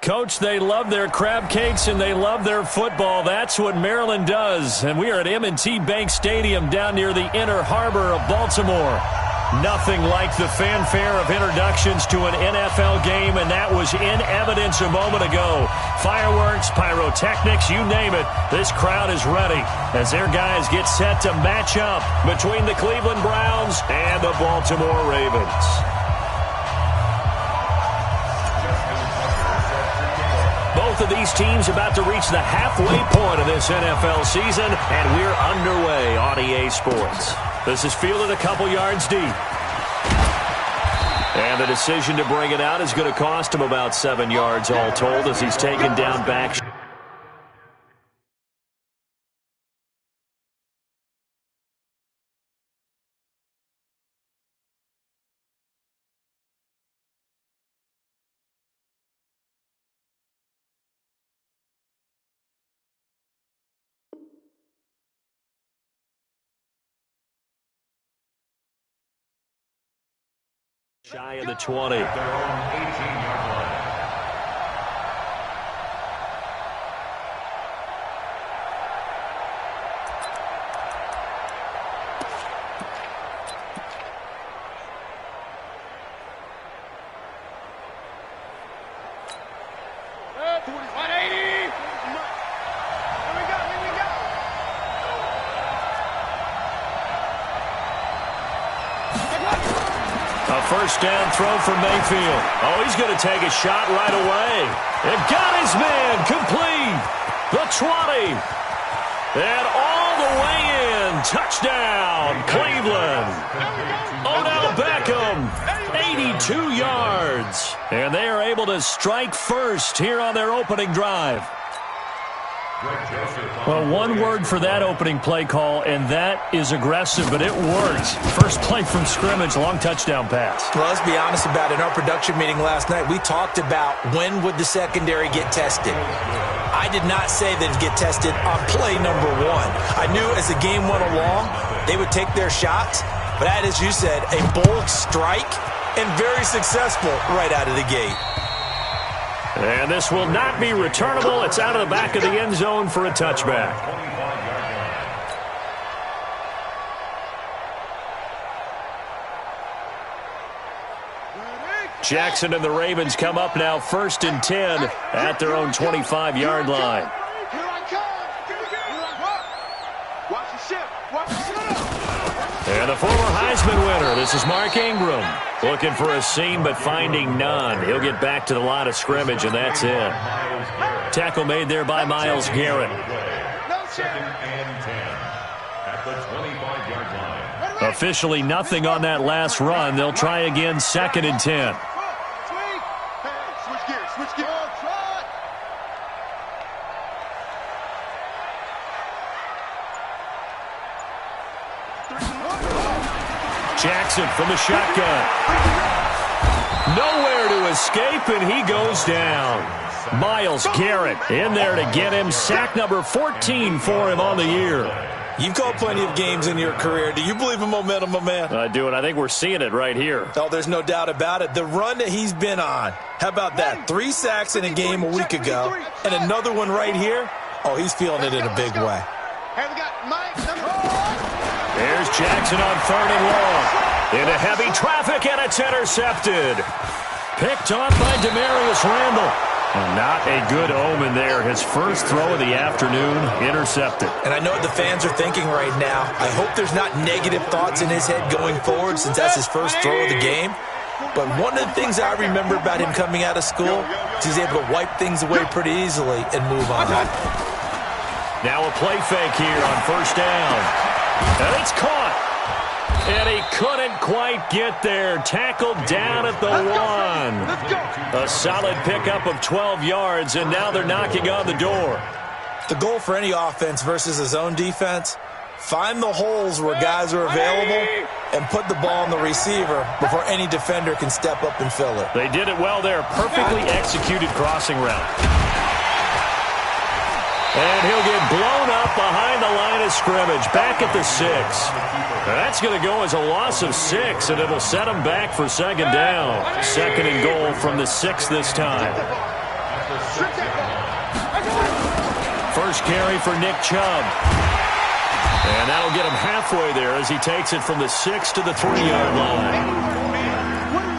Coach, they love their crab cakes and they love their football. That's what Maryland does. And we are at M&T Bank Stadium down near the Inner Harbor of Baltimore. Nothing like the fanfare of introductions to an NFL game, and that was in evidence a moment ago. Fireworks, pyrotechnics, you name it. This crowd is ready as their guys get set to match up between the Cleveland Browns and the Baltimore Ravens. Both of these teams about to reach the halfway point of this NFL season, and we're underway on EA Sports. This is fielded a couple yards deep. And the decision to bring it out is going to cost him about 7 yards all told as he's taken down back. Shy of the 20. Their own 18-yard line. A first down throw for Mayfield. Oh, he's going to take a shot right away. And got his man complete. The 20. And all the way in. Touchdown, Cleveland. Odell Beckham, 82 yards. And they are able to strike first here on their opening drive. Well, one word for that opening play call, and that is aggressive, but it works. First play from scrimmage, long touchdown pass. Well, let's be honest about it. In our production meeting last night, we talked about when would the secondary get tested. I did not say that it'd get tested on play number 1. I knew as the game went along, they would take their shots, but that, as you said, a bold strike and very successful right out of the gate. And this will not be returnable. It's out of the back of the end zone for a touchback. Jackson and the Ravens come up now 1st and 10 at their own 25-yard line. And the former Heisman winner, this is Mark Ingram. Looking for a seam, but finding none. He'll get back to the line of scrimmage, and that's it. Tackle made there by Myles Garrett. 2nd and 10 at the 25-yard line. Officially nothing on that last run. They'll try again 2nd and 10. Jackson from the shotgun. Nowhere to escape, and he goes down. Myles Garrett in there to get him. Sack number 14 for him on the year. You've called plenty of games in your career. Do you believe in momentum, my man? I do, and I think we're seeing it right here. Oh, there's no doubt about it. The run that he's been on. How about that? 3 sacks in a game a week ago, and another one right here. Oh, he's feeling it in a big way. There's Jackson on 3rd and long. Into heavy traffic, and it's intercepted. Picked off by Demarius Randall. Not a good omen there. His first throw of the afternoon, intercepted. And I know what the fans are thinking right now. I hope there's not negative thoughts in his head going forward since that's his first throw of the game. But one of the things I remember about him coming out of school is he's able to wipe things away pretty easily and move on. Now a play fake here on 1st down. And it's caught. And he couldn't quite get there. Tackled down at the 1. A solid pickup of 12 yards, and now they're knocking on the door. The goal for any offense versus a zone defense, find the holes where guys are available and put the ball on the receiver before any defender can step up and fill it. They did it well there. Perfectly executed crossing route. And he'll get blown up behind the line of scrimmage, back at the 6. That's going to go as a loss of 6, and it'll set him back for 2nd down. 2nd and goal from the 6 this time. First carry for Nick Chubb. And that'll get him halfway there as he takes it from the 6 to the 3-yard line.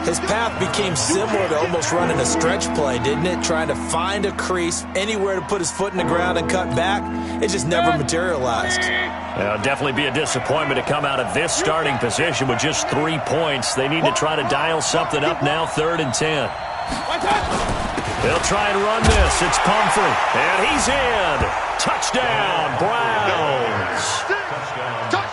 His path became similar to almost running a stretch play, didn't it? Trying to find a crease, anywhere to put his foot in the ground and cut back. It just never materialized. It'll definitely be a disappointment to come out of this starting position with just 3 points. They need to try to dial something up now, 3rd and 10. They'll try and run this. It's Pumphrey, and he's in. Touchdown, Browns.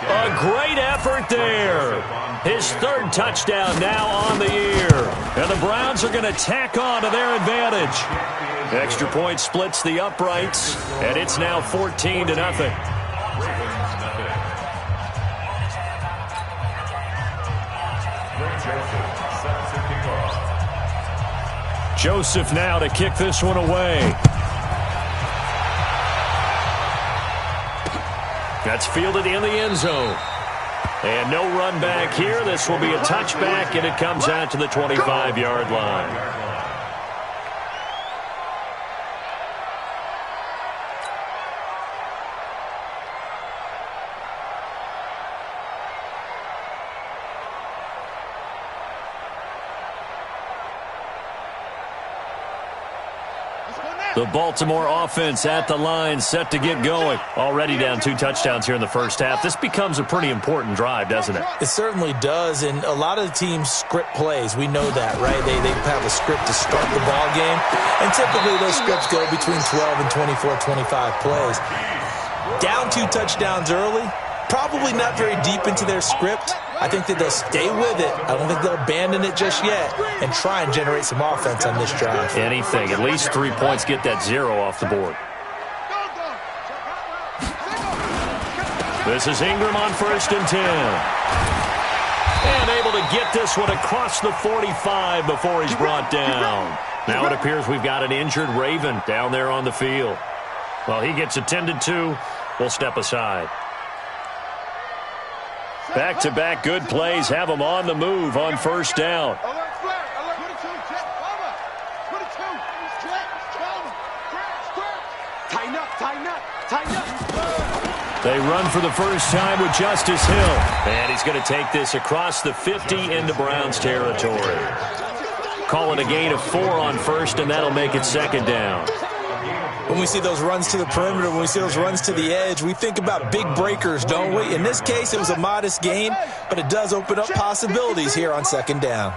A great effort there. His 3rd touchdown now on the year. And the Browns are going to tack on to their advantage. Extra point splits the uprights, and it's now 14-0. Joseph now to kick this one away. That's fielded in the end zone. And no run back here. This will be a touchback, and it comes out to the 25-yard line. The Baltimore offense at the line, set to get going. Already down 2 touchdowns here in the first half. This becomes a pretty important drive, doesn't it? It certainly does, and a lot of the teams script plays. We know that, right? They have a script to start the ball game, and typically those scripts go between 12 and 24, 25 plays. Down 2 touchdowns early, probably not very deep into their script. I think that they'll stay with it. I don't think they'll abandon it just yet and try and generate some offense on this drive. Anything. At least 3 points. Get that 0 off the board. This is Ingram on 1st and 10. And able to get this one across the 45 before he's brought down. Now it appears we've got an injured Raven down there on the field. Well, he gets attended to. We'll step aside. Back-to-back good plays have them on the move on 1st down. They run for the first time with Justice Hill. And he's going to take this across the 50 into Browns territory. Call it a gain of 4 on 1st, and that'll make it 2nd down. When we see those runs to the perimeter, when we see those runs to the edge, we think about big breakers, don't we? In this case, it was a modest gain, but it does open up possibilities here on 2nd down.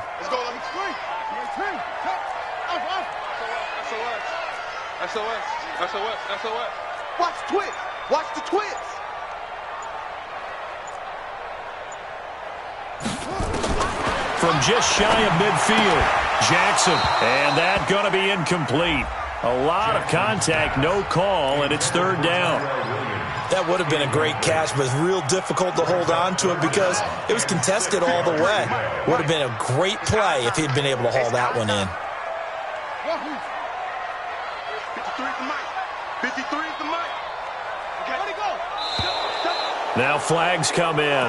SOS. Watch the twist. Watch the twist. From just shy of midfield, Jackson. And that going to be incomplete. A lot of contact, no call, and it's 3rd down. That would have been a great catch, but it's real difficult to hold on to it because it was contested all the way. Would have been a great play if he'd been able to haul that one in. 53 is the mic. 53 is the mic. Okay, let it go. Now flags come in.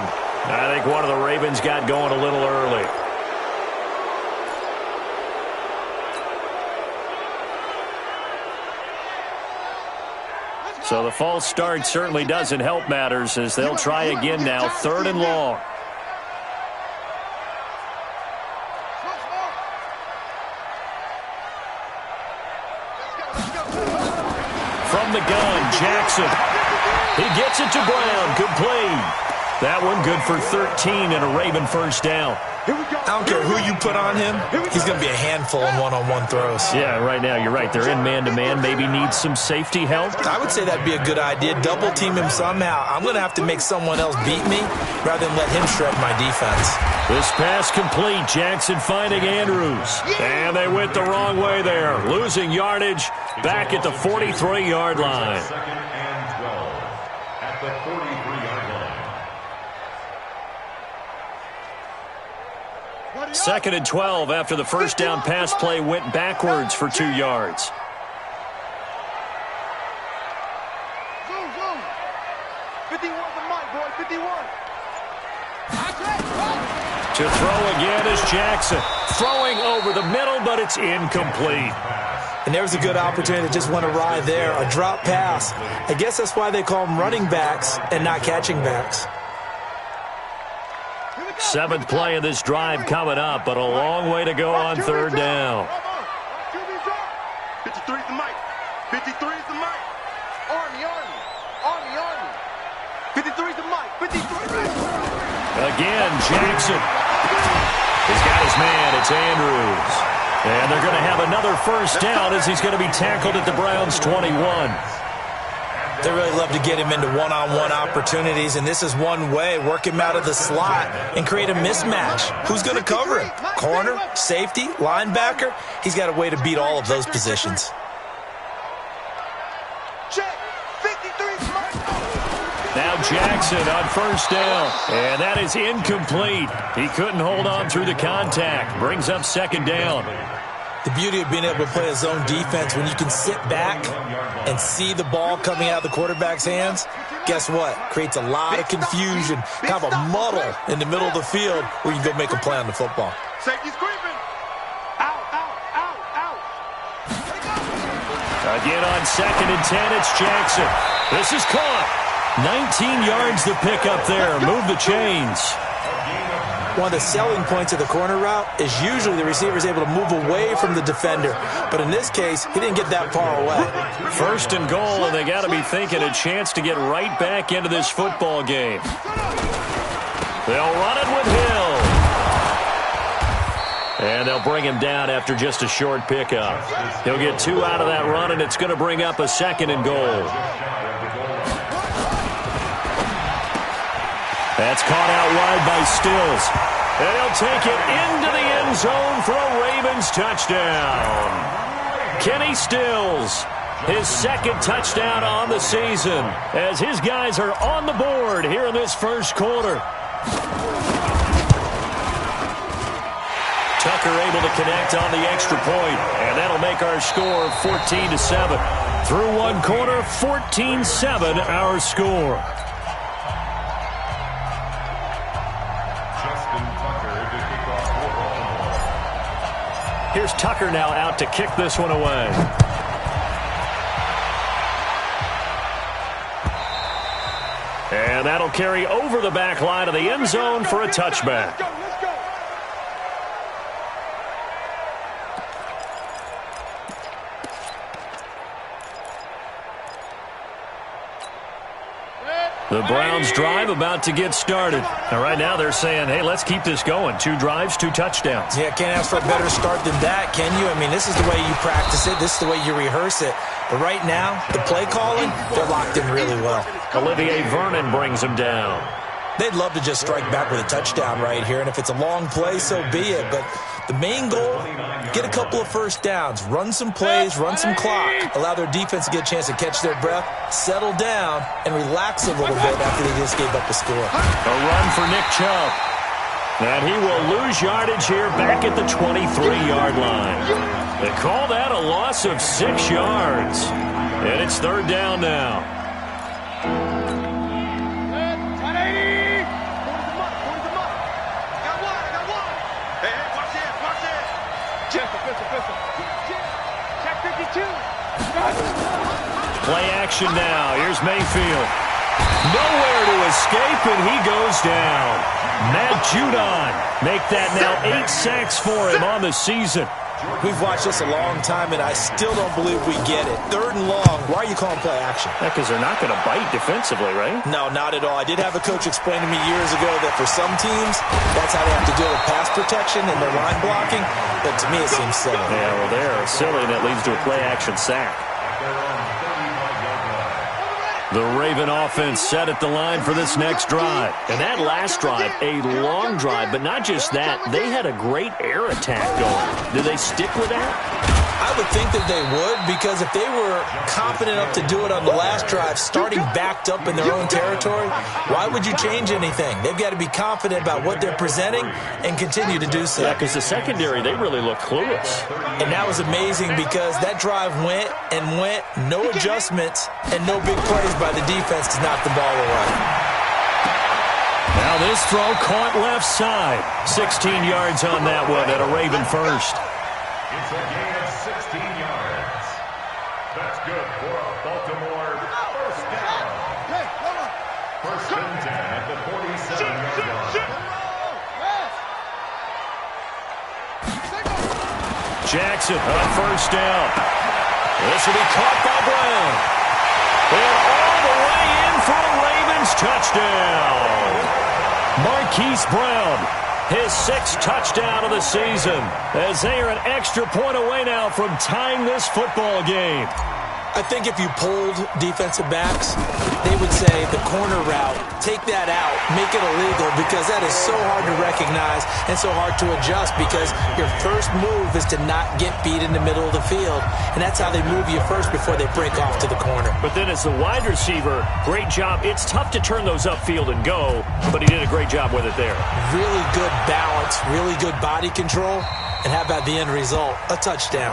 I think one of the Ravens got going a little early. So the false start certainly doesn't help matters as they'll try again now, 3rd and long. From the gun, Jackson. He gets it to Brown, complete. That one good for 13 and a Raven 1st down. I don't care who you put on him, he's going to be a handful in one-on-one throws. Yeah, right now, you're right. They're in man-to-man. Maybe needs some safety help. I would say that'd be a good idea. Double team him somehow. I'm going to have to make someone else beat me rather than let him shred my defense. This pass complete. Jackson finding Andrews. And they went the wrong way there. Losing yardage back at the 43-yard line. 2nd and 12 at the 43-yard line. 2nd and 12 after the first down pass play went backwards for 2 yards. Zoom. 51 the mic, boy. 51. To throw again is Jackson. Throwing over the middle, but it's incomplete. And And there was a good opportunity that just went awry there. A drop pass. I guess that's why they call them running backs and not catching backs. 7th play of this drive coming up, but a long way to go on 3rd down. 53 is the mic. 53 is the mic. Army. 53 is the mic. 53. Again, Jackson. He's got his man. It's Andrews. And they're going to have another 1st down as he's going to be tackled at the Browns' 21. They really love to get him into one-on-one opportunities, and this is one way. Work him out of the slot and create a mismatch. Who's going to cover him? Corner, safety, linebacker? He's got a way to beat all of those positions. Now Jackson on 1st down, and that is incomplete. He couldn't hold on through the contact. Brings up 2nd down. The beauty of being able to play a zone defense when you can sit back and see the ball coming out of the quarterback's hands, guess what? Creates a lot of confusion, kind of a muddle in the middle of the field where you can go make a play on the football. Safety's creeping. Out. Again on 2nd and 10, it's Jackson. This is caught. 19 yards to pick up there. Move the chains. One of the selling points of the corner route is usually the receiver is able to move away from the defender. But in this case, he didn't get that far away. 1st and goal, and they got to be thinking a chance to get right back into this football game. They'll run it with Hill. And they'll bring him down after just a short pickup. He'll get 2 out of that run, and it's going to bring up a 2nd and goal. That's caught out wide by Stills. And he'll take it into the end zone for a Ravens touchdown. Kenny Stills, his 2nd touchdown on the season, as his guys are on the board here in this 1st quarter. Tucker able to connect on the extra point, and that'll make our score 14-7. Through 1 quarter, 14-7 our score. Here's Tucker now out to kick this one away. And that'll carry over the back line of the end zone for a touchback. The Browns drive about to get started. And right now they're saying, hey, let's keep this going. 2 drives, 2 touchdowns. Yeah, can't ask for a better start than that, can you? I mean, this is the way you practice it. This is the way you rehearse it. But right now, the play calling, they're locked in really well. Olivier Vernon brings him down. They'd love to just strike back with a touchdown right here. And if it's a long play, so be it. But the main goal, get a couple of 1st downs, run some plays, run some clock, allow their defense to get a chance to catch their breath, settle down, and relax a little bit after they just gave up a score. A run for Nick Chubb. And he will lose yardage here back at the 23-yard line. They call that a loss of 6 yards. And it's 3rd down now. Play action now. Here's Mayfield. Nowhere to escape, and he goes down. Matt Judon make that now 8 sacks for him on the season. We've watched this a long time, and I still don't believe we get it. 3rd and long. Why are you calling play action? Because they're not going to bite defensively, right? No, not at all. I did have a coach explain to me years ago that for some teams, that's how they have to deal with pass protection and their line blocking. But to me, it seems silly. Yeah, well, they're silly, and it leads to a play action sack. The Raven offense set at the line for this next drive. And that last drive, a long drive, but not just that. They had a great air attack going. Do they stick with that? I would think that they would, because if they were confident enough to do it on the last drive, starting backed up in their own territory, why would you change anything? They've got to be confident about what they're presenting and continue to do so. Yeah, because the secondary, they really look clueless. And that was amazing because that drive went and went, no adjustments, and no big plays by the defense to knock the ball away. Now this throw caught left side. 16 yards on that one at a Raven 1st. It's a gain of 16 yards. Baltimore, first down. First and 10 at the 47-yard line. Jackson on first down. This will be caught by Brown. And all the way in for a Ravens touchdown. Marquise Brown, his 6th touchdown of the season, as they are an extra point away now from tying this football game. I think if you polled defensive backs, they would say the corner route, take that out, make it illegal, because that is so hard to recognize and so hard to adjust, because your first move is to not get beat in the middle of the field, and that's how they move you first before they break off to the corner. But then as the wide receiver, great job. It's tough to turn those upfield and go, but he did a great job with it there. Really good balance, really good body control, and how about the end result? A touchdown.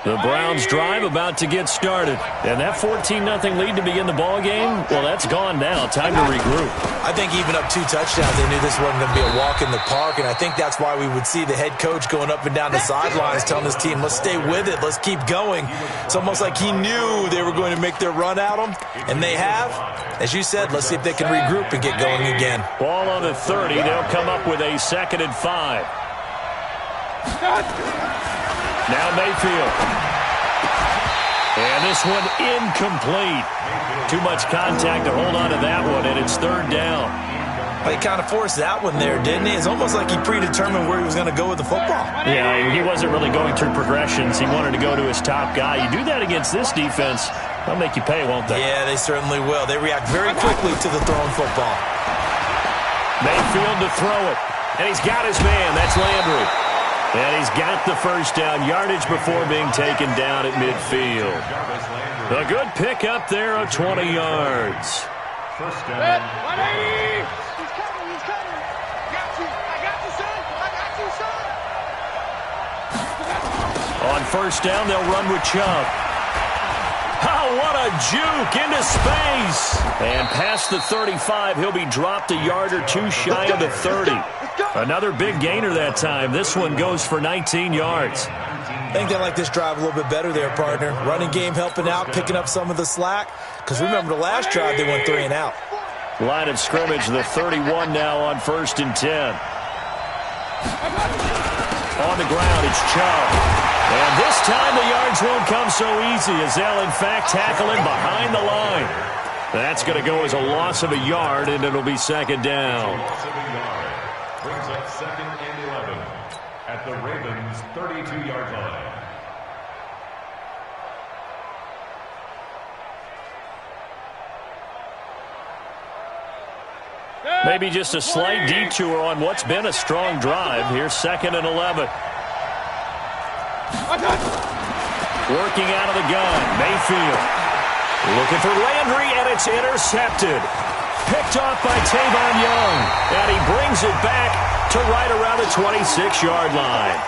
The Browns drive about to get started. And that 14-0 lead to begin the ball game, well, that's gone now. Time to regroup. I think even up 2 touchdowns, they knew this wasn't going to be a walk in the park, and I think that's why we would see the head coach going up and down the sidelines telling his team, let's stay with it, let's keep going. It's almost like he knew they were going to make their run at him, and they have. As you said, let's see if they can regroup and get going again. Ball on the 30. They'll come up with a 2nd and 5. Now Mayfield. And this one incomplete. Too much contact to hold on to that one, and it's 3rd down. Well, he kind of forced that one there, didn't he? It's almost like he predetermined where he was going to go with the football. Yeah, he wasn't really going through progressions. He wanted to go to his top guy. You do that against this defense, they'll make you pay, won't they? Yeah, they certainly will. They react very quickly to the thrown football. Mayfield to throw it. And he's got his man. That's Landry. And he's got the first down, yardage before being taken down at midfield. A good pick up there of 20 yards. First down. 180! He's coming, he's coming. I got you, son. I got you, son. On first down, they'll run with Chubb. Oh, what a juke into space. And past the 35, he'll be dropped a yard or 2 shy of the 30. Another big gainer that time. This one goes for 19 yards. I think they like this drive a little bit better there, partner. Running game helping out, picking up some of the slack. Because remember the last drive, they went 3 and out. Line of scrimmage, the 31 now on 1st and 10. On the ground, it's Chubb. And this time the yards won't come so easy as they'll, in fact, tackle him behind the line. That's going to go as a loss of a yard, and it'll be 2nd down. Brings up 2nd and 11 at the Ravens' 32-yard line. Maybe just a slight detour on what's been a strong drive. Here's 2nd and 11. Working out of the gun, Mayfield. Looking for Landry, and it's intercepted. Picked off by Tavon Young, and he brings it back to right around the 26-yard line.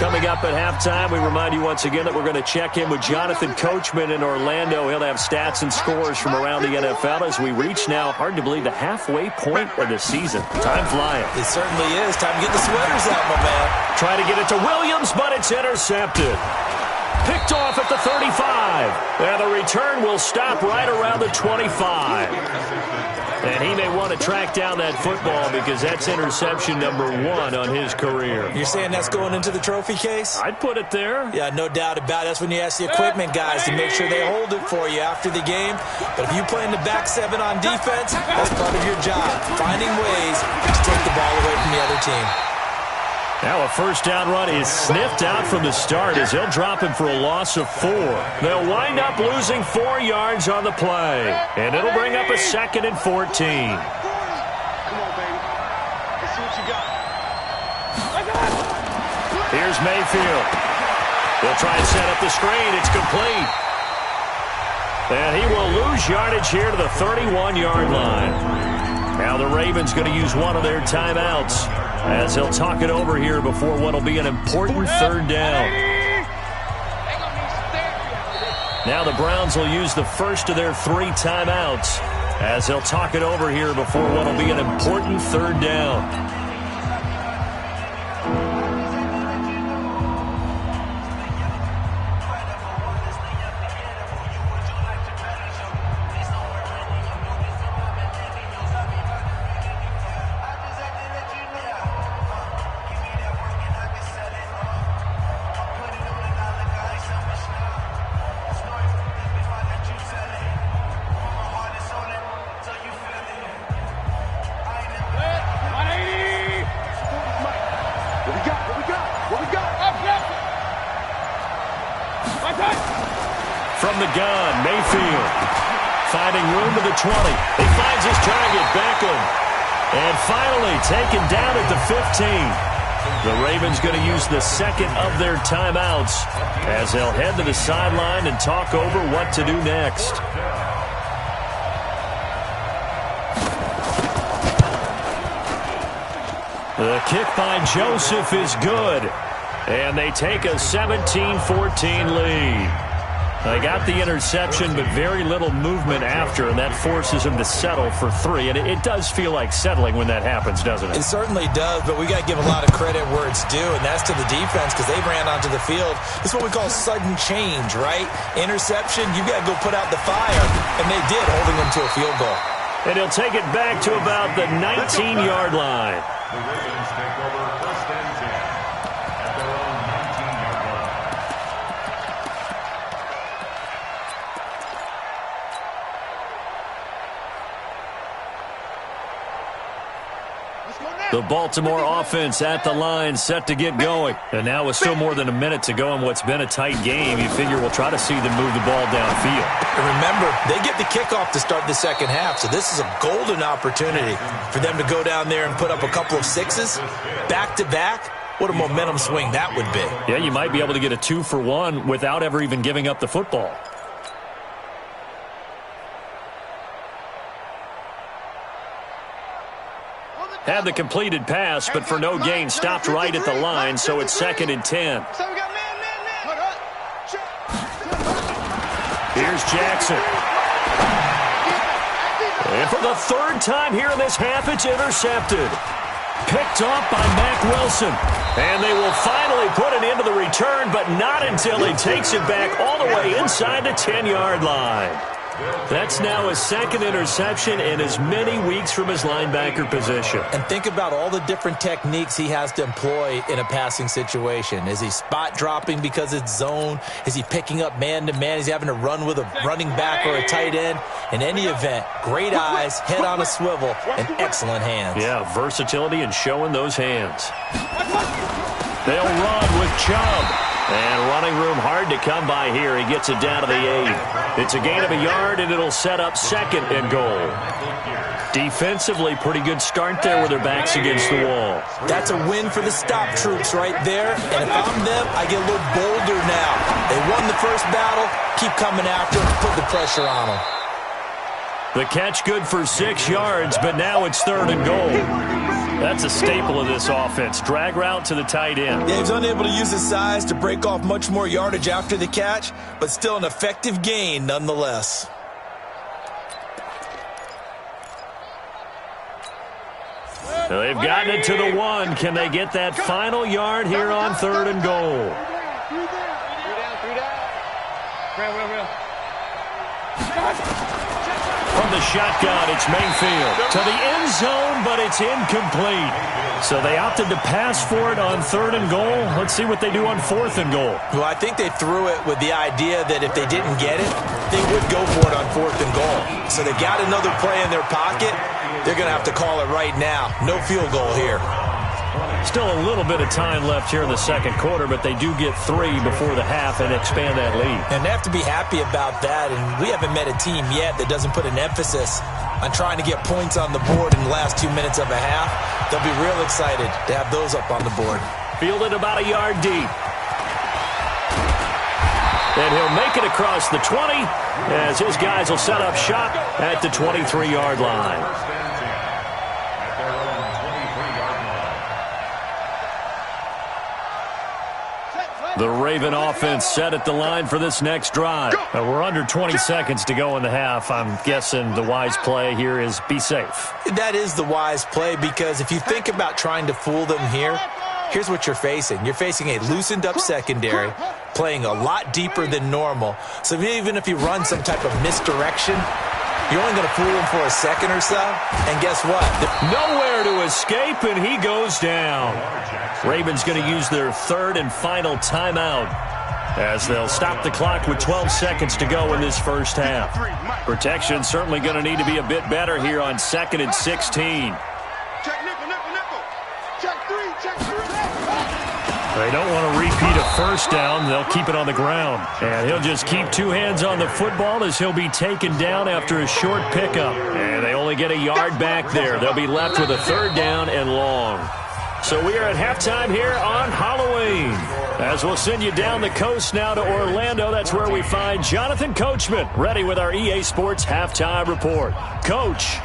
Coming up at halftime, we remind you once again that we're going to check in with Jonathan Coachman in Orlando. He'll have stats and scores from around the NFL as we reach now, hard to believe, the halfway point of the season. Time flying. It certainly is. Time to get the sweaters out, my man. Trying to get it to Williams, but it's intercepted. Picked off at the 35. And the return will stop right around the 25. And he may want to track down that football because that's interception number 1 on his career. You're saying that's going into the trophy case? I'd put it there. Yeah, no doubt about it. That's when you ask the equipment guys to make sure they hold it for you after the game. But if you play in the back 7 on defense, that's part of your job, finding ways to take the ball away from the other team. Now a first down run is sniffed out from the start as they'll drop him for a loss of 4. They'll wind up losing 4 yards on the play. And it'll bring up a 2nd and 14. Come on, baby. Let's see what you got. Here's Mayfield. They'll try and set up the screen. It's complete. And he will lose yardage here to the 31-yard line. Now the Ravens going to use one of their timeouts as he'll talk it over here before what will be an important 3rd down. Now the Browns will use the first of their 3 timeouts as they'll talk it over here before what will be an important 3rd down. From the gun, Mayfield finding room to the 20. He finds his target, Beckham. And finally taken down at the 15. The Ravens going to use the second of their timeouts as they'll head to the sideline and talk over what to do next. The kick by Joseph is good. And they take a 17-14 lead. They got the interception, but very little movement after, and that forces them to settle for 3. And it does feel like settling when that happens, doesn't it? It certainly does, but we got to give a lot of credit where it's due, and that's to the defense because they ran onto the field. It's what we call sudden change, right? Interception, you got to go put out the fire, and they did, holding them to a field goal. And he'll take it back to about the 19-yard line. The Ravens take over 1st and 10 at their own 19-yard line. The Baltimore offense at the line, set to get going. And now with still more than a minute to go in what's been a tight game, you figure we'll try to see them move the ball downfield. And remember, they get the kickoff to start the second half, so this is a golden opportunity for them to go down there and put up a couple of 6s back-to-back. What a momentum swing that would be. Yeah, you might be able to get a 2-for-1 without ever even giving up the football. Had the completed pass, but for no gain, stopped right at the line, so it's 2nd and 10. Here's Jackson. And for the 3rd time here in this half, it's intercepted. Picked off by Mack Wilson. And they will finally put an end to the return, but not until he takes it back all the way inside the 10-yard line. That's now his 2nd interception in as many weeks from his linebacker position. And think about all the different techniques he has to employ in a passing situation. Is he spot dropping because it's zone? Is he picking up man-to-man? Is he having to run with a running back or a tight end? In any event, great eyes, head on a swivel, and excellent hands. Yeah, versatility and showing those hands. They'll run with Chubb. And running room hard to come by here. He gets it down to the 8. It's a gain of a yard, and it'll set up 2nd and goal. Defensively, pretty good start there with their backs against the wall. That's a win for the stop troops right there. And if I'm them, I get a little bolder now. They won the first battle. Keep coming after them. Put the pressure on them. The catch good for 6 yards, but now it's 3rd and goal. That's a staple of this offense. Drag route to the tight end. Yeah, he's unable to use his size to break off much more yardage after the catch, but still an effective gain nonetheless. Well, they've gotten it to the 1. Can they get that final yard here on 3rd and goal? From the shotgun, it's Mayfield to the end zone, but it's incomplete. So they opted to pass for it on 3rd and goal. Let's see what they do on 4th and goal. Well, I think they threw it with the idea that if they didn't get it, they would go for it on 4th and goal. So they got another play in their pocket. They're going to have to call it right now. No field goal here. Still a little bit of time left here in the 2nd quarter, but they do get 3 before the half and expand that lead. And they have to be happy about that. And we haven't met a team yet that doesn't put an emphasis on trying to get points on the board in the last 2 minutes of a half. They'll be real excited to have those up on the board. Fielded about a yard deep. And he'll make it across the 20 as his guys will set up shop at the 23-yard line. The Raven offense set at the line for this next drive. We're under 20 seconds to go in the half. I'm guessing the wise play here is be safe. That is the wise play, because if you think about trying to fool them here, here's what you're facing. You're facing a loosened up secondary, playing a lot deeper than normal. So even if you run some type of misdirection, you're only going to fool them for a second or so. And guess what? Nowhere to escape, and he goes down. Ravens going to use their third and final timeout as they'll stop the clock with 12 seconds to go in this first half. Protection certainly going to need to be a bit better here on 2nd and 16. Check nickel, nickel, nickel. Check three, check three. They don't want to repeat a first down. They'll keep it on the ground. And he'll just keep two hands on the football as he'll be taken down after a short pickup. And they only get a yard back there. They'll be left with a third down and long. So we are at halftime here on Halloween. As we'll send you down the coast now to Orlando. That's where we find Jonathan Coachman ready with our EA Sports Halftime Report. Coach.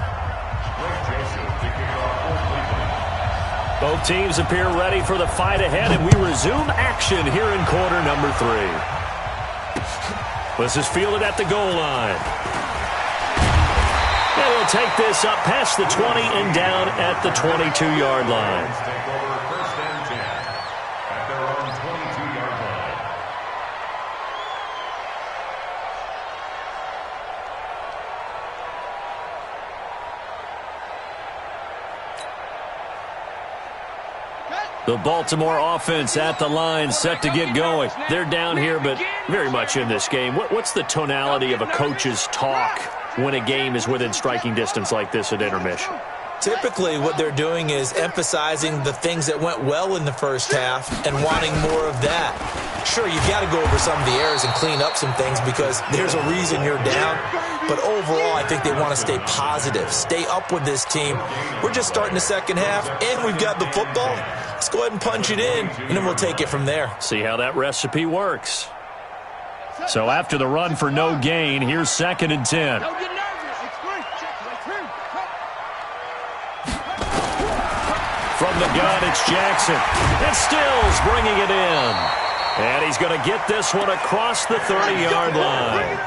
Both teams appear ready for the fight ahead, and we resume action here in quarter number 3. This is fielded at the goal line. And he'll take this up past the 20 and down at the 22-yard line. The Baltimore offense at the line, set to get going. They're down here, but very much in this game. What's the tonality of a coach's talk when a game is within striking distance like this at intermission? Typically, what they're doing is emphasizing the things that went well in the first half and wanting more of that. Sure, you've got to go over some of the errors and clean up some things because there's a reason you're down. But overall, I think they want to stay positive, stay up with this team. We're just starting the second half, and we've got the football. Let's go ahead and punch it in, and then we'll take it from there. See how that recipe works. So after the run for no gain, here's 2nd and 10. From the gun, it's Jackson. And Stills bringing it in. And he's going to get this one across the 30-yard line.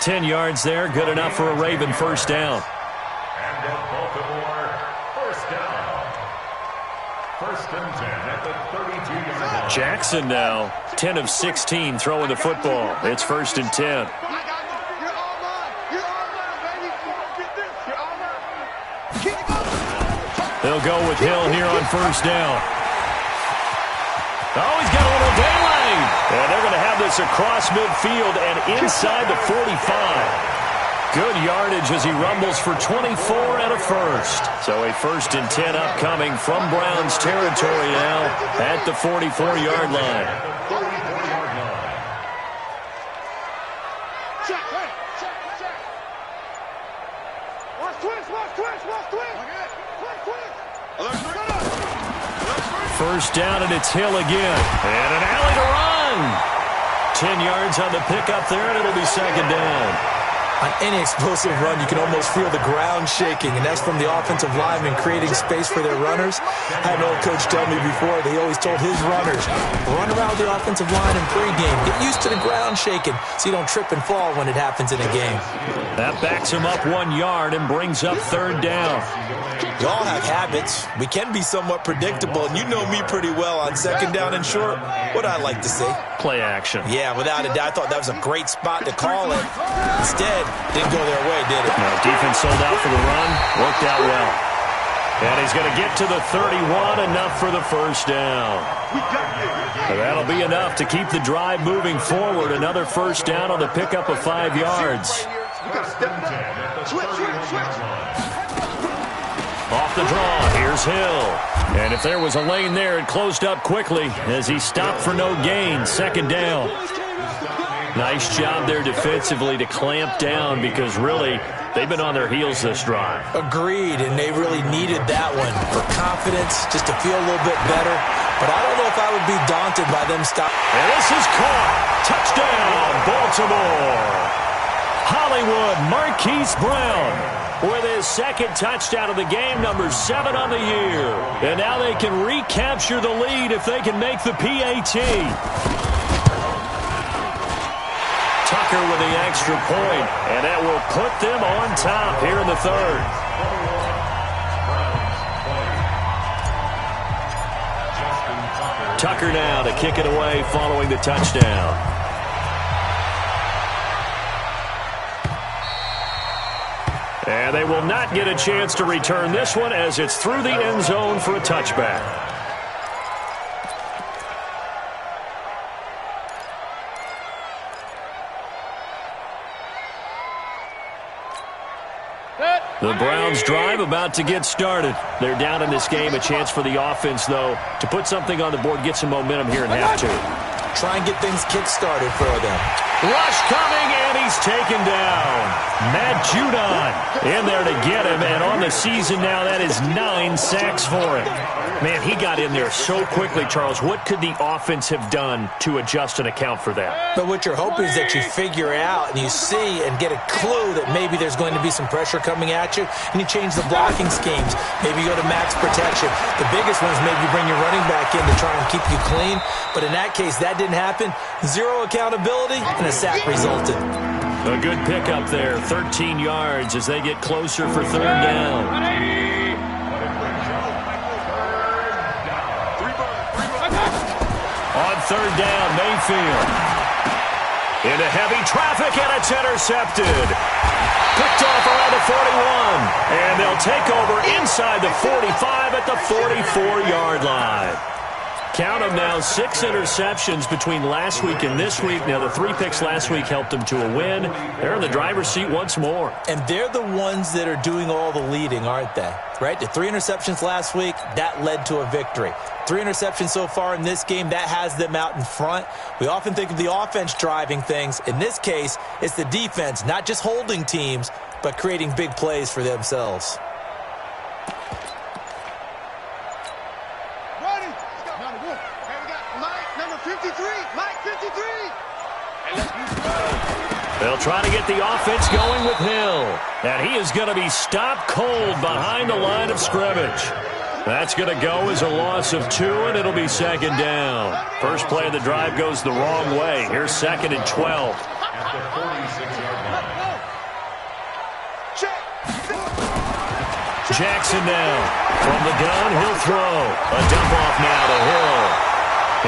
10 yards there, good enough for a Raven first down. And at Baltimore, first down. 1st and 10 at the 32-yard line. Jackson now, 10 of 16 throwing the football. It's 1st and 10. They'll go with Hill here on first down. Oh, he's got a little daylight. And they're going to have this across midfield and inside the 45. Good yardage as he rumbles for 24 and a first. So a 1st and 10 upcoming from Browns territory now at the 44-yard line. First down, and it's Hill again. And an alley to run. 10 yards on the pickup there, and it'll be 2nd down. On any explosive run, you can almost feel the ground shaking, and that's from the offensive linemen creating space for their runners. I had an old coach tell me before, he always told his runners, run around the offensive line in pregame. Get used to the ground shaking so you don't trip and fall when it happens in a game. That backs him up 1 yard and brings up 3rd down. We all have habits. We can be somewhat predictable, and you know me pretty well on 2nd down and short. What I like to see? Play action. Yeah, without a doubt. I thought that was a great spot to call it. Instead, didn't go their way, did it? No, defense sold out for the run. Worked out well. And he's going to get to the 31, enough for the first down. And that'll be enough to keep the drive moving forward. Another first down on the pickup of 5 yards. Off the draw, here's Hill. And if there was a lane there, it closed up quickly as he stopped for no gain. 2nd down. Nice job there defensively to clamp down because really they've been on their heels this drive. Agreed, and they really needed that one for confidence, just to feel a little bit better. But I don't know if I would be daunted by them stopping. And this is caught. Touchdown, Baltimore. Hollywood Marquise Brown with his 2nd touchdown of the game, number 7 on the year. And now they can recapture the lead if they can make the PAT. Tucker with the extra point, and that will put them on top here in the third. Tucker now to kick it away following the touchdown. And they will not get a chance to return this one as it's through the end zone for a touchback. The Browns drive about to get started. They're down in this game. A chance for the offense, though, to put something on the board, get some momentum here in half two. Try and get things kick-started for them. Rush coming, and he's taken down. Matt Judon in there to get him, and on the season now, that is 9 sacks for him. Man, he got in there so quickly, Charles. What could the offense have done to adjust and account for that? But what you're hoping is that you figure out and you see and get a clue that maybe there's going to be some pressure coming at you, and you change the blocking schemes. Maybe you go to max protection. The biggest one is maybe you bring your running back in to try and keep you clean. But in that case, that didn't happen. Zero accountability, and a sack resulted. A good pickup there, 13 yards as they get closer for third down. On third down, Mayfield. Into heavy traffic, and it's intercepted. Picked off around the 41. And they'll take over inside the 45 at the 44-yard line. Count them now, 6 interceptions between last week and this week. Now, the 3 picks last week helped them to a win. They're in the driver's seat once more. And they're the ones that are doing all the leading, aren't they? Right? The 3 interceptions last week, that led to a victory. 3 interceptions so far in this game, that has them out in front. We often think of the offense driving things. In this case, it's the defense, not just holding teams, but creating big plays for themselves. They'll try to get the offense going with Hill. And he is going to be stopped cold behind the line of scrimmage. That's going to go as a loss of 2, and it'll be second down. First play of the drive goes the wrong way. Here's 2nd and 12. At the 46-yard line. Jackson now. From the gun, he'll throw. A dump off now to Hill.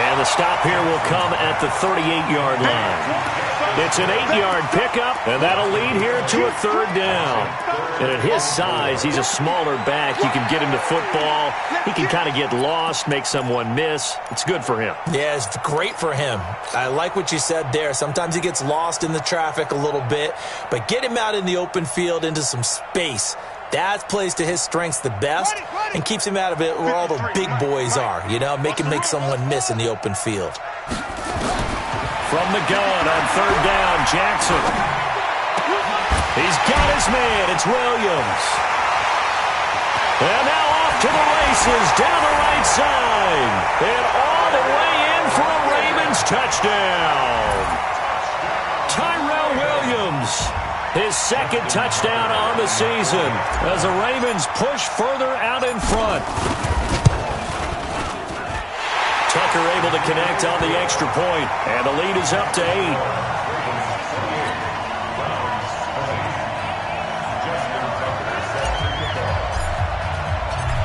And the stop here will come at the 38-yard line. It's an 8-yard pickup, and that'll lead here to a third down. And at his size, he's a smaller back. You can get him to football. He can kind of get lost, make someone miss. It's good for him. Yeah, it's great for him. I like what you said there. Sometimes he gets lost in the traffic a little bit, but get him out in the open field into some space. That plays to his strengths the best and keeps him out of it where all the big boys are, you know, make someone miss in the open field. From the gun on third down, Jackson. He's got his man. It's Williams. And now off to the races down the right side. And all the way in for a Ravens touchdown. Tyrell Williams. His 2nd touchdown on the season as the Ravens push further out in front. Tucker able to connect on the extra point, and the lead is up to 8.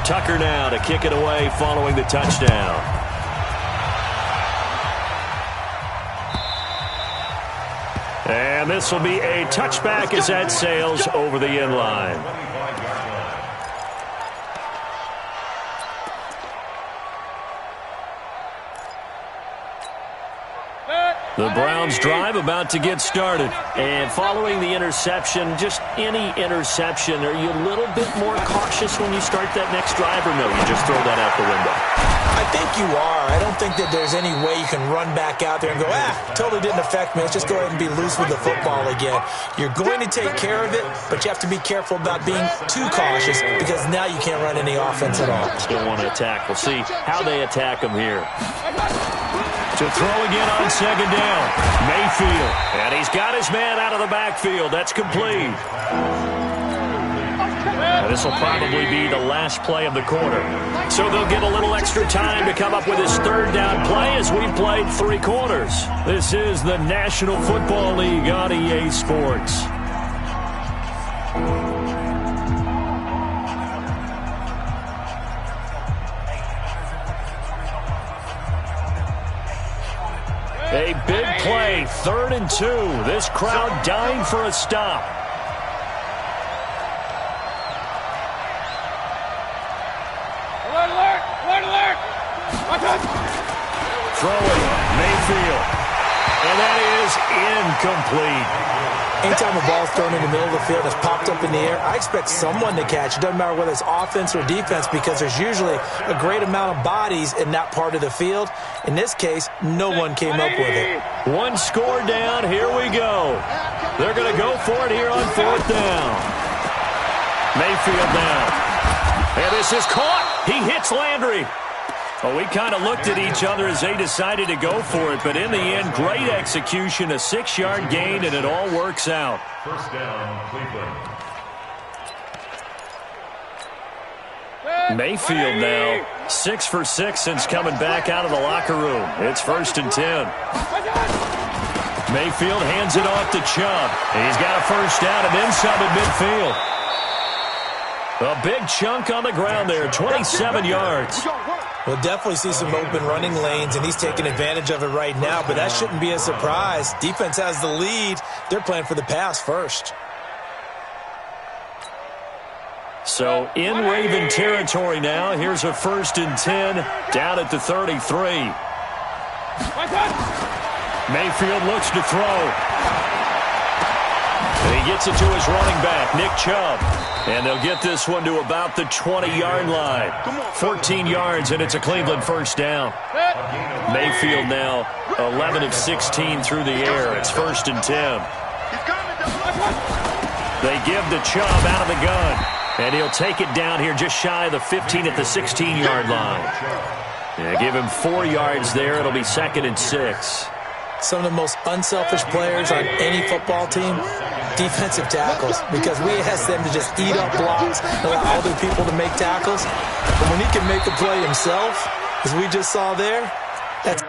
Tucker now to kick it away following the touchdown. And this will be a touchback as that sails over the end line. The Browns drive about to get started. And following the interception, just any interception, are you a little bit more cautious when you start that next drive, or no, you just throw that out the window? I think you are. I don't think that there's any way you can run back out there and go, totally didn't affect me. Let's just go ahead and be loose with the football again. You're going to take care of it, but you have to be careful about being too cautious because now you can't run any offense at all. Still want to attack. We'll see how they attack them here. To throw again on second down, Mayfield. And he's got his man out of the backfield. That's complete. This will probably be the last play of the quarter. So they'll get a little extra time to come up with this third down play as we've played 3 quarters. This is the National Football League on EA Sports. A big play, 3rd and 2. This crowd dying for a stop. Throwing, Mayfield. And that is incomplete. Anytime a ball's thrown in the middle of the field, it's popped up in the air, I expect someone to catch. It doesn't matter whether it's offense or defense because there's usually a great amount of bodies in that part of the field. In this case, no one came up with it. 1 score down. Here we go. They're going to go for it here on 4th down. Mayfield now. And this is caught. He hits Landry. Well, we kind of looked at each other as they decided to go for it, but in the end, great execution, a 6-yard gain, and it all works out. First down, Cleveland. Mayfield now 6 for 6 since coming back out of the locker room. It's 1st and 10. Mayfield hands it off to Chubb. He's got a first down and then some at midfield. A big chunk on the ground there, 27 yards. We'll definitely see some open running lanes, and he's taking advantage of it right now, but that shouldn't be a surprise. Defense has the lead. They're playing for the pass first. So in Raven territory now. Here's a 1st and 10 down at the 33. Mayfield looks to throw. And he gets it to his running back, Nick Chubb. And they'll get this one to about the 20-yard line. 14 yards, and it's a Cleveland first down. Mayfield now 11 of 16 through the air. It's 1st and 10. They give to Chubb out of the gun. And he'll take it down here just shy of the 15 at the 16-yard line. Yeah, give him 4 yards there. It'll be 2nd and 6. Some of the most unselfish players on any football team, defensive tackles, because we ask them to just eat up blocks and allow other people to make tackles. But when he can make a play himself, as we just saw there, that's...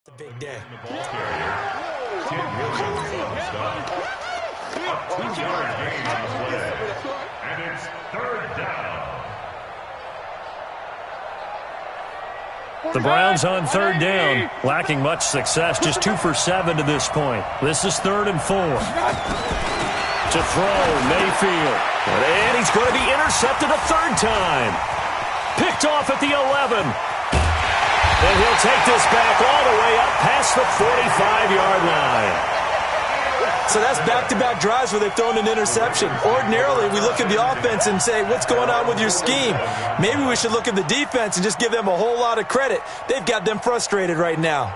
a big day. The ball carrier, Tim Williams on the stop. A 2-yard gain on the play. And it's 3rd down. The Browns on 3rd down, lacking much success, just 2 for 7 to this point. This is 3rd and 4. To throw, Mayfield. And he's going to be intercepted a 3rd time. Picked off at the 11. And he'll take this back all the way up past the 45-yard line. So that's back-to-back drives where they've thrown an interception. Ordinarily, we look at the offense and say, what's going on with your scheme? Maybe we should look at the defense and just give them a whole lot of credit. They've got them frustrated right now.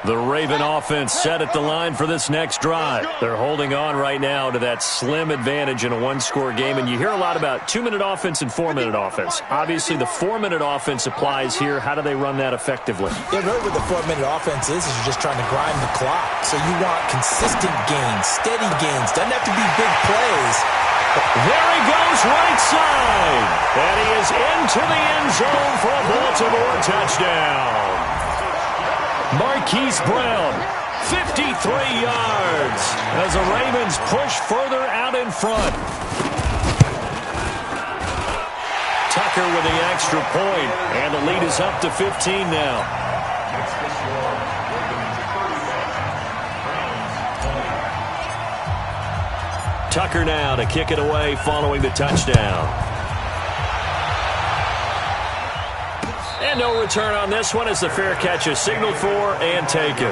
The Raven offense set at the line for this next drive. They're holding on right now to that slim advantage in a one-score game, and you hear a lot about 2-minute offense and 4-minute offense. Obviously, the 4-minute offense applies here. How do they run that effectively? Yeah, really what the 4-minute offense is you're just trying to grind the clock. So you want consistent gains, steady gains. Doesn't have to be big plays. There he goes right side. And he is into the end zone for a Baltimore touchdown. Marquise Brown, 53 yards as the Ravens push further out in front. Tucker with the extra point, and the lead is up to 15 now. Tucker now to kick it away following the touchdown. And no return on this one as the fair catch is signaled for and taken. The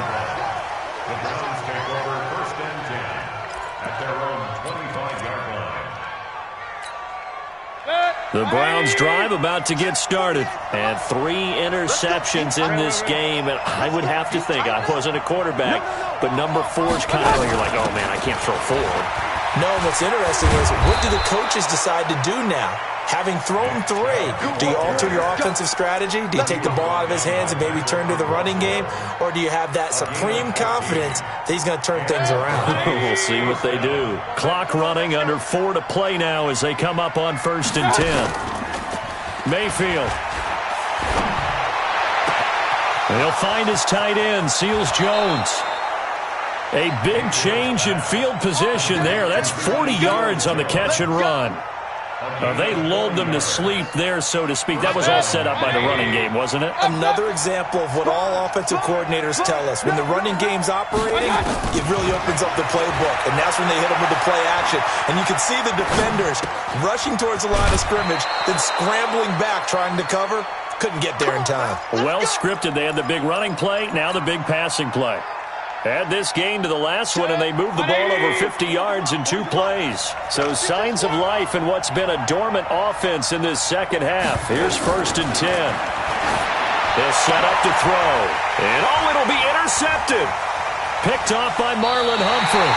Browns take over 1st and 10 at their own 25-yard line. The Browns drive about to get started. And 3 interceptions in this game. And I would have to think, I wasn't a quarterback, but number 4 is kind of like, you're like, oh man, I can't throw 4. No, what's interesting is, what do the coaches decide to do now? Having thrown 3, do you alter your offensive strategy? Do you take the ball out of his hands and maybe turn to the running game? Or do you have that supreme confidence that he's going to turn things around? We'll see what they do. Clock running, under 4 to play now as they come up on 1st and 10. Mayfield. He'll find his tight end, Seals Jones. A big change in field position there. That's 40 yards on the catch and run. They lulled them to sleep there, so to speak. That was all set up by the running game, wasn't it? Another example of what all offensive coordinators tell us. When the running game's operating, it really opens up the playbook, and that's when they hit them with the play action. And you can see the defenders rushing towards the line of scrimmage, then scrambling back trying to cover. Couldn't get there in time. Well scripted. They had the big running play, now the big passing play. Add this game to the last one, and they moved the ball over 50 yards in 2 plays. So signs of life in what's been a dormant offense in this second half. Here's 1st and 10. They'll set up to throw. And it'll be intercepted. Picked off by Marlon Humphrey.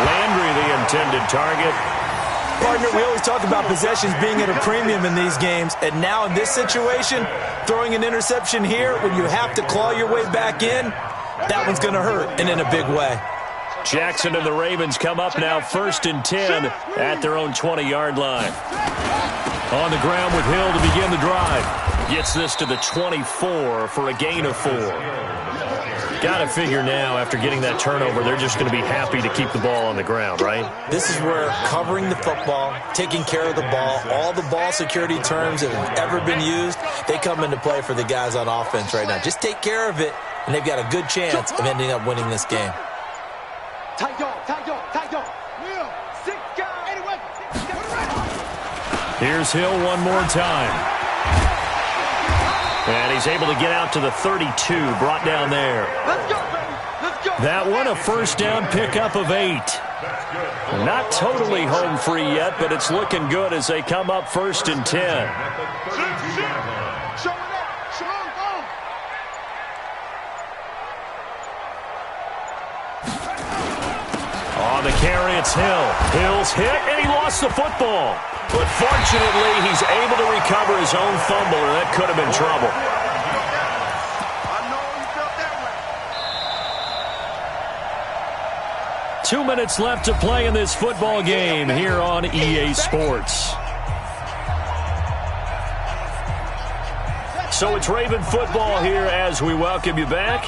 Landry, the intended target. Partner, we always talk about possessions being at a premium in these games, and now in this situation, throwing an interception here when you have to claw your way back in, that one's going to hurt, and in a big way. Jackson and the Ravens come up now 1st and 10 at their own 20-yard line. On the ground with Hill to begin the drive. Gets this to the 24 for a gain of 4. Got to figure now, after getting that turnover, they're just going to be happy to keep the ball on the ground, right? This is where covering the football, taking care of the ball, all the ball security terms that have ever been used, they come into play for the guys on offense right now. Just take care of it, and they've got a good chance of ending up winning this game. Here's Hill one more time. And he's able to get out to the 32, brought down there. That one, a 1st down pickup of 8. Not totally home free yet, but it's looking good as they come up 1st and 10. On the carry, it's Hill. Hill's hit, and he lost the football. But fortunately, he's able to recover his own fumble, or that could have been trouble. I know you felt that way. 2 minutes left to play in this football game here on EA Sports. So it's Raven football here as we welcome you back.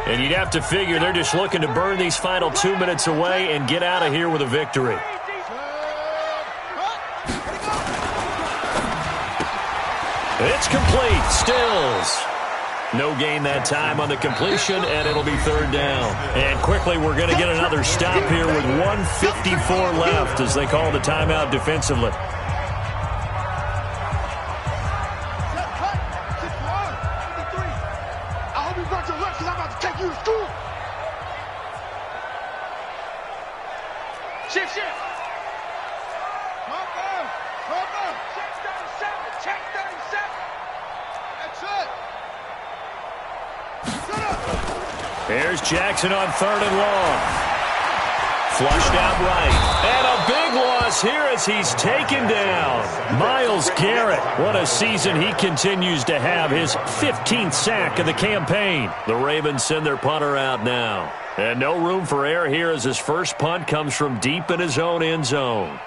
And you'd have to figure they're just looking to burn these final 2 minutes away and get out of here with a victory. It's complete. Stills. No gain that time on the completion, and it'll be 3rd down. And quickly, we're going to get another stop here with 1:54 left as they call the timeout defensively. Here's Jackson on 3rd and long. Flushed out right. And a big loss here as he's taken down. Myles Garrett, what a season he continues to have. His 15th sack of the campaign. The Ravens send their punter out now. And no room for error here as his first punt comes from deep in his own end zone.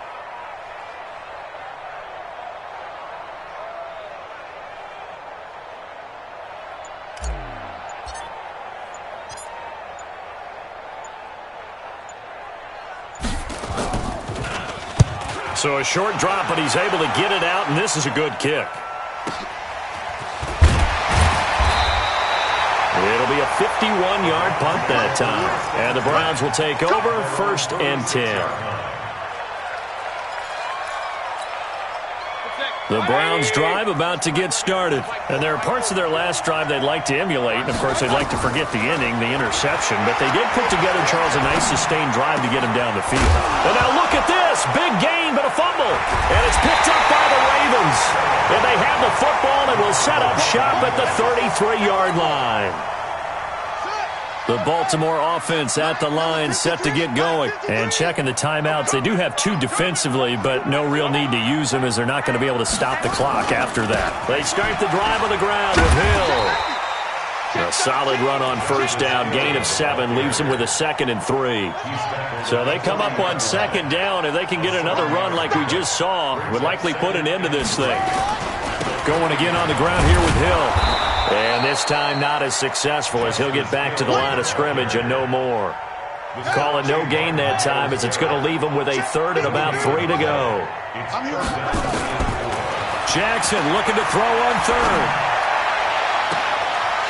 So a short drop, but he's able to get it out, and this is a good kick. It'll be a 51-yard punt that time. And the Browns will take over 1st and 10. The Browns drive about to get started. And there are parts of their last drive they'd like to emulate. And, of course, they'd like to forget the ending, the interception. But they did put together, Charles, a nice sustained drive to get him down the field. And now look at this. Big gain, but a fumble. And it's picked up by the Ravens. And they have the football and will set up shop at the 33-yard line. The Baltimore offense at the line, set to get going. And checking the timeouts. They do have 2 defensively, but no real need to use them as they're not going to be able to stop the clock after that. They start the drive on the ground with Hill. A solid run on 1st down. Gain of 7 leaves them with a 2nd and 3. So they come up on 2nd down. If they can get another run like we just saw, would likely put an end to this thing. Going again on the ground here with Hill. And this time not as successful as he'll get back to the line of scrimmage and no more. Call it no gain that time as it's going to leave him with a 3rd and about 3 to go. Jackson looking to throw on 3rd.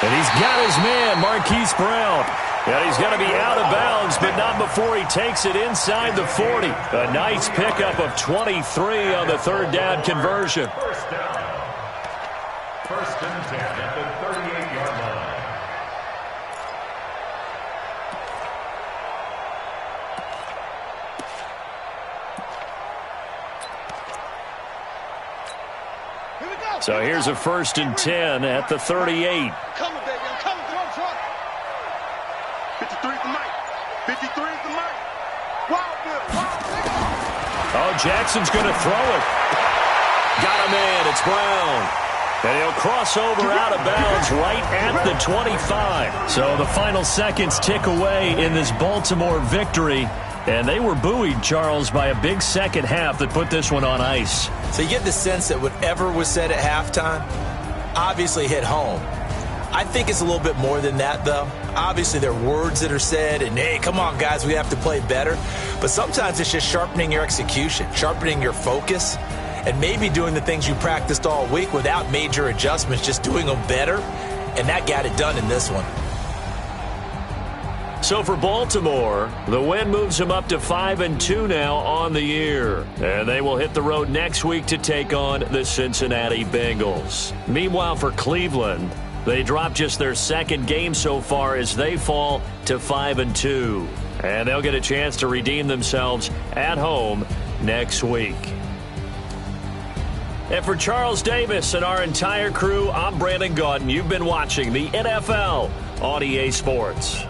And he's got his man, Marquise Brown. And he's going to be out of bounds, but not before he takes it inside the 40. A nice pickup of 23 on the 3rd down conversion. 1st and 10 at the 38-yard line. Here we go. So here's a 1st and 10 at the 38. Coming, baby. I'm coming. Come on, Trump. 53 is the mic. 53 is the mic. Wild Bill. Oh, Jackson's going to throw it. Got a man. It's Brown. And he'll cross over out of bounds right at the 25. So the final seconds tick away in this Baltimore victory. And they were buoyed, Charles, by a big second half that put this one on ice. So you get the sense that whatever was said at halftime obviously hit home. I think it's a little bit more than that, though. Obviously, there are words that are said, and, hey, come on, guys, we have to play better. But sometimes it's just sharpening your execution, sharpening your focus, and maybe doing the things you practiced all week without major adjustments, just doing them better, and that got it done in this one. So for Baltimore, the win moves them up to 5-2 now on the year. And they will hit the road next week to take on the Cincinnati Bengals. Meanwhile, for Cleveland, they drop just their 2nd game so far as they fall to 5-2. And they'll get a chance to redeem themselves at home next week. And for Charles Davis and our entire crew, I'm Brandon Gaudin. You've been watching the NFL on EA Sports.